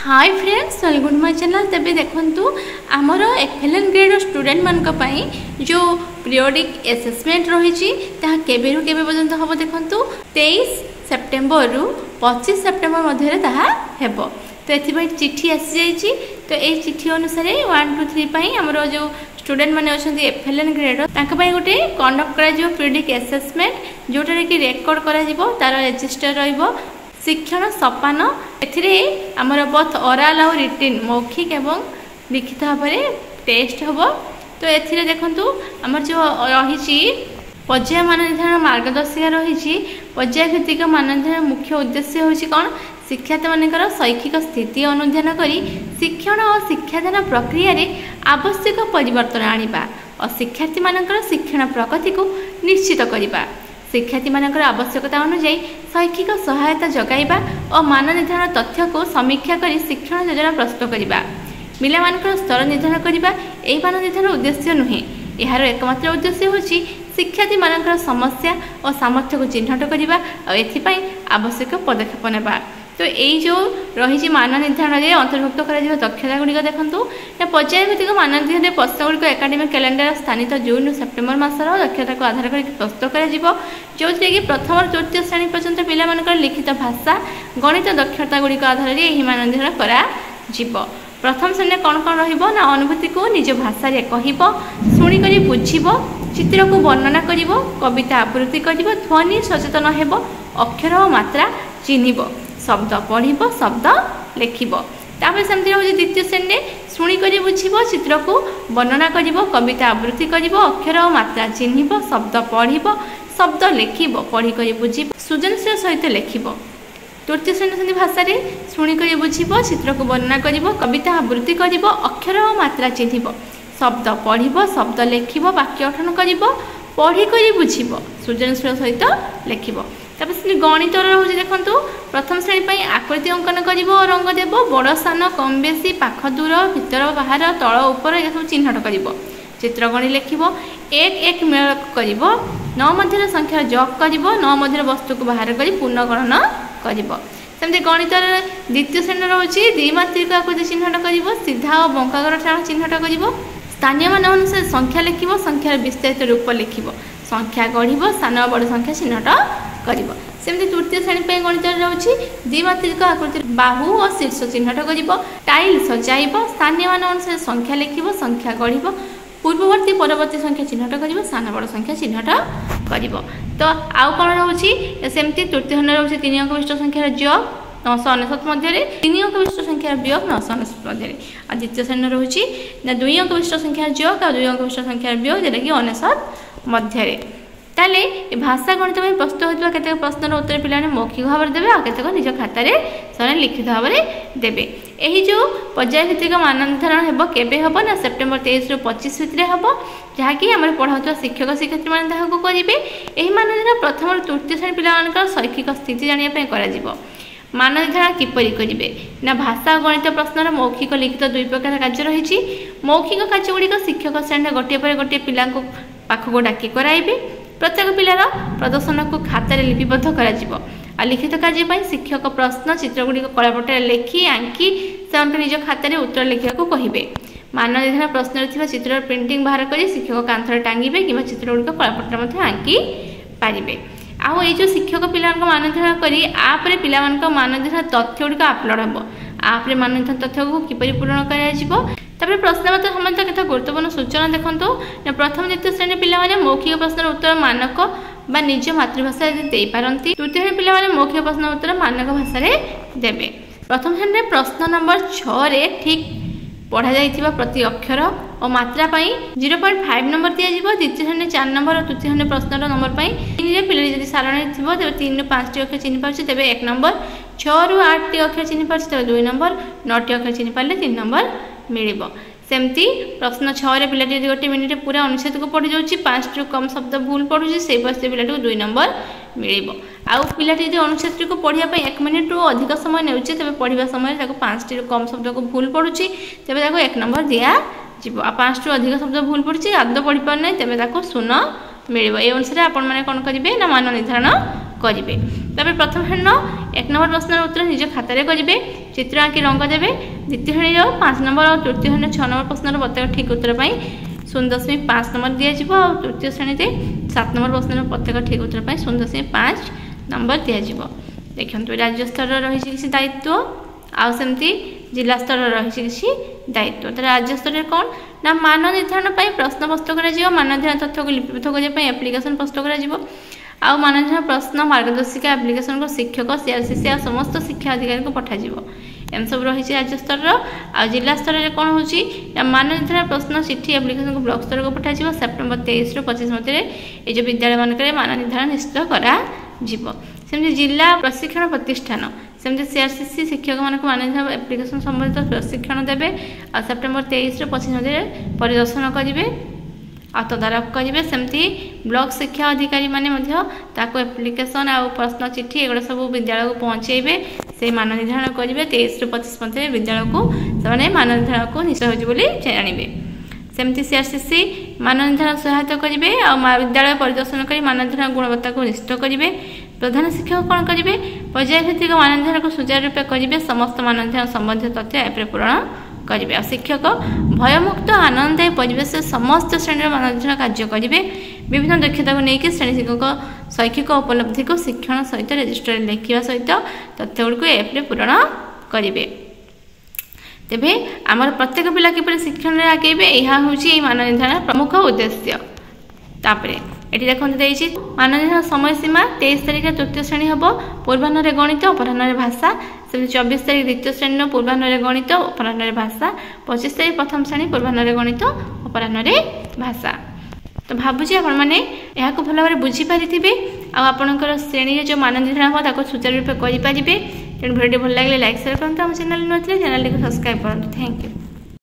Hi friends welcome to my channel. तेबे देखंतु आमर एफएलएन ग्रेड स्टूडेंट मानक पई जो पीरियोडिक असेसमेंट रही ताहा केबेरु केबे पर्यंत हम देखंतु 23 सेप्टेम्बर रु 25 सेप्टेम्बर मध्य ताहा हेबो। तो एथि चिठी आसी जाइछि। तो ए चिठी अनुसार 1 2 3 पई हमर जो स्टूडेंट माने अछंती एफएलएन ग्रेड ताका पई गोटे कंडक्ट करा जो पीरियोडिक असेसमेंट जोटा कि रेकॉर्ड करा जिवो तार रजिस्टर रहइबो शिक्षण सपान एमर बथ ओराल और रिटिन मौखिक एवं लिखित भाव में टेस्ट हम। तो ये देखु आमर जो रही पर्याय मान निर्धारण मार्गदर्शिका रही पर्याय भित्तिक मान निर्धारण मुख्य उद्देश्य हूँ कौन शिक्षार्थी मानकर शैक्षिक स्थिति अनुधान कर शिक्षण और शिक्षादान प्रक्रिया रे आवश्यक परिवर्तन आनिबा और शिक्षार्थी मानकर शिक्षण प्रगति को निश्चित करबा शिक्षार्थी मानकर आवश्यकता अनुसार शैक्षिक सहायता जगाइबा और मान निर्धारण तथ्य को समीक्षा कर शिक्षण योजना प्रस्तुत करबा पिला मानकर स्तर निर्धारण करबा एही मान निर्धारण उद्देश्य नुहे। यार एकमात्र उद्देश्य होछि शिक्षार्थी मानकर समस्या और सामर्थ्य को चिन्हट करबा और एथिपई आवश्यक पदक्षेप नेबा। तो यही जो रही मान निर्धारण में अंतर्भुक्त कर दक्षता गुड़िक देखूँ पर्याय भित्तिक मान निर्धारण प्रश्न गुड़िक एकाडेमिक कैलेंडर स्थानित जून सेप्टेम्बर मासर दक्षता को आधार कर प्रस्तुत कर जो कि प्रथम और तृतीय श्रेणी पर्यंत पिला लिखित भाषा गणित दक्षता गुड़िक आधार में यही मान निर्धारण कर प्रथम श्रेणी कौन कौन रहा अनुभूति को निज भाषा शुणिक बुझ चित्र को वर्णना कर कविता आवृत्ति कर ध्वनि सचेतन हो अक्षर और मात्रा चिन्ह शब्द पढ़ शब्द लिख सेमती रोज द्वितीय श्रेणी शुणिक बुझ चित्र को वर्णना कर कविता आवृत्ति कर अक्षर और मात्रा चिन्ह शब्द पढ़ शब्द लिख पढ़िक बुझ सृजनशील सहित लिख। तृतीय श्रेणी भाषा शुणिक बुझ चित्र को वर्णना कर कविता आवृत्ति कर अक्षर और मात्रा चिन्ह शब्द पढ़ शब्द लिख वाक्य गठन कर पढ़िक बुझ सृजनशील सहित लिख। गणित रोज देखो प्रथम श्रेणी आकृति अंकन कर रंग देव बड़ सान कम बेसी पाख दूर भीतर बाहर तल उपर ये सब चिन्हट कर चित्र गणी लिख एक एक मेल कर 9 मध्य संख्या जग कर 9 मध्य वस्तु को बाहर कर पुनर्गणन करमती गणित द्वितीय श्रेणी रोचे द्विमात्रिक आकृति चिन्हट कर सीधा और बंकागर टाण चिन्हट कर स्थानीय मान अनुसार संख्या लिख संख्यार विस्तारित रूप लिख संख्या गढ़ सान और बड़ संख्या चिन्हट करमती तृतीय श्रेणी गणित रोचे द्विमात्रिक आकृति बाहु और शीर्ष चिन्हट कर टाइल सजाइब स्थानीय मान अनुसार संख्या लिख संख्या गढ़ पूर्ववर्ती परवर्ती संख्या चिन्हट कर सान बड़ संख्या चिन्हट कर। तो आउ कौन रोचे सेमती तृतीय खंड रोचे 3 अंक विशिष्ट संख्यार जग 999 मध्य 3 अंक विशिष्ट संख्यार वियोग 999 मध्य और द्वितीय श्रेणी रोचे 2 अंक विशिष्ट संख्यार जग और 2 अंक विशिष्ट संख्यार वियोग जोटा कि 99 मध्य। ताले भाषा गणित में प्रस्तुत होता केतक प्रश्नर उत्तर पिला मौखिक भाव में देवे और केतक निज खातार से लिखित भाव में देवे। यही जो पर्याय भित्तिक मान निर्धारण हम केबे हम ना सेप्टेम्बर 23 रु 25 भितर हम जहाँकि आम पढ़ाऊा शिक्षक शिक्षयित्री मैंने ताकू करेंगे। यही मान निर्धारण प्रथम और तृतीय श्रेणी पिला शैक्षिक स्थिति जानापी कर मान निर्धारण किपरि करेंगे ना भाषा और गणित प्रश्नर मौखिक लिखित 2 प्रकार कार्य रही। मौखिक कार्य गुड़िक शिक्षक श्रेणी गोटे पर गोटे पिला पाखक डाकी कराइबे प्रत्येक पिलार प्रदर्शन को खातार लिपिबद्ध कर लिखित कार्य शिक्षक प्रश्न चित्र गुड़िक कलापटे लिखि आंकी से निज खातार उत्तर लिखा कहे मान निर्धारण प्रश्न चित्र प्रिंटिंग बाहर कर शिक्षक कांथर टांगे कि चित्र गुड़िक कलापटे आंकी पारे। आउ ये शिक्षक पिला मान निर्धारण कर पिला मान निर्धारण तथ्य गुड़िक अपलोड हम आप्रे मान निर्धारण तथ्य को किपरि पूरण कर प्रश्नपत्र संबंध केत गुरुत्वपूर्ण सूचना देखो प्रथम द्वितीय श्रेणी पिला मौखिक प्रश्न उत्तर मानक बा निज मातृभाषा दे पारती तृतीय श्रेणी पिला मौखिक प्रश्न उत्तर मानक भाषा देवे। प्रथम श्रेणी प्रश्न नंबर 6 रे ठीक पढ़ा जाइथिबा प्रति अक्षर और मात्रा 0.5 नंबर दिया द्वितीय श्रेणी 4 नंबर और तृतीय श्रेणी प्रश्न नंबर 3 पिला जब सारणी थी तेज 3 ରୁ 5 अक्षर चिन्ह पार्छ तेज 1 नंबर 6 ରୁ 8 अक्षर चिन्ह पार्छ तेज 2 नंबर 9 अक्षर चिन्ह पारे 3 नंबर मिल। सेमती प्रश्न 6 रे पिलाटी गोटे मिनिट पूरा अनुच्छेद को पढ़ी जाऊँगी 5 ରୁ कम शब्द भूल पढ़ुची से परिस्थिति पिलाटी को 2 नंबर मिल। आउ पिलाटी जो अनुच्छेद को पढ़ाई 1 मिनिट ରୁ अधिक समय नेउचे तेज पढ़ा समय 5 ରୁ कम शब्द को भूल पढ़ुची तेज 1 नंबर दिया जीव आ 5 ରୁ अधिक शब्द भूल पड़ी आद पढ़ी पार ना तेज 0 मिल। ये अनुसार आपण मैंने कौन करेंगे ना मान निर्धारण करेंगे। प्रथम खंड 1 नंबर प्रश्न उत्तर निज खातार करेंगे चित्र आंकी रंग देवे। द्वितीय श्रेणी 5 नंबर और तृतीय श्रेणी 6 नंबर प्रश्न प्रत्येक ठीक उत्तर 0.5 नंबर दिज्व। तृतीय श्रेणी 7 नंबर प्रश्न प्रत्येक ठीक उत्तर 0.5 नंबर दिज्व। देखते राज्य स्तर रही किसी दायित्व आमती जिला स्तर रही किसी दायित्व। तो राज्य स्तर कौन ना मान निर्धारण प्रश्न प्रस्तुत कर मान निर्धारण तथ्य को लिपिबद्ध करने एप्लिकेशन प्रस्तुत कर मान निर्धारण प्रश्न मार्गदर्शिका एप्लिकेशन को शिक्षक सीआरसीसी और समस्त शिक्षा अधिकारी को पठाଯିव। एम सब रही राज्य स्तर आ जिला स्तर में कौन हो मान निर्धारण प्रश्न चिठी एप्लिकेशन को ब्लॉक स्तर को पठाଯିव। सेप्टेम्बर 23 ରୁ 25 मध्य ये जो विद्यालय मानक मान निर्धारण निश्चित कर जिला प्रशिक्षण प्रतिष्ठान सेमती सीआरसीसी शिक्षक मान मान निर्धारण एप्लिकेशन संबंधित प्रशिक्षण देवे। आ सेप्टेम्बर 23 ରୁ 25 मध्य परिदर्शन करेंगे आ तदारख करेंगे। सेमती ब्लॉक शिक्षा अधिकारी माने एप्लिकेशन आ प्रश्न चिठी एगुड़ा सब विद्यालय को पहुँचे से मान निर्धारण करेंगे। 23 ରୁ 25 मध्य विद्यालय को से मान निर्धारण को निश्चय हो जानवे। सेमती सीआरसीसी मान निर्धारण सहायता करेंगे आ विद्यालय परिदर्शन कर मान निर्धारण गुणवत्ता को निश्चित करेंगे। प्रधान शिक्षक कौन करेंगे पर्याय भित्तिक मान निर्धारण को सुचारू रूप करेंगे। समस्त मान निर्धारण संबंधित तथ्य एप्रे पूरण करेंगे। शिक्षक भयमुक्त आनंददायी परिवेश समस्त श्रेणी मान निर्धारण कार्य करेंगे। विभिन्न दक्षता को लेकिन श्रेणी शिक्षक शैक्षिक उपलब्धि को शिक्षण सहित रजिस्टर लिखा सहित तथ्य गुड़िक एप्रे पूरण करेंगे। तेबे आमर प्रत्येक पिला किपरि शिक्षण में आगेबे यह हूँ मान निर्धारण प्रमुख उद्देश्य। तापरे एटी देखते मान निर्धारण समय सीमा 23 तारिख तृतीय श्रेणी हम पूर्वाह्न गणित अपराह्न भाषा। 24 तारिख द्वितीय श्रेणी पूर्वाह्न गणित अपराह्न भाषा। 25 तारिख प्रथम श्रेणी पूर्वाह्न गणित अपराह्न भाषा। तो भावुँ आपण मैंने यहाँ भल भाव बुझीपारे आपणकर श्रेणी जो मान निर्धारण हम सुचारू रूप करेंगे। तेणु भिडियो भल लगे लाइक शेयर करूँ। आम चैनल नुआ चैनल को सब्सक्राइब करूँ। Thank you.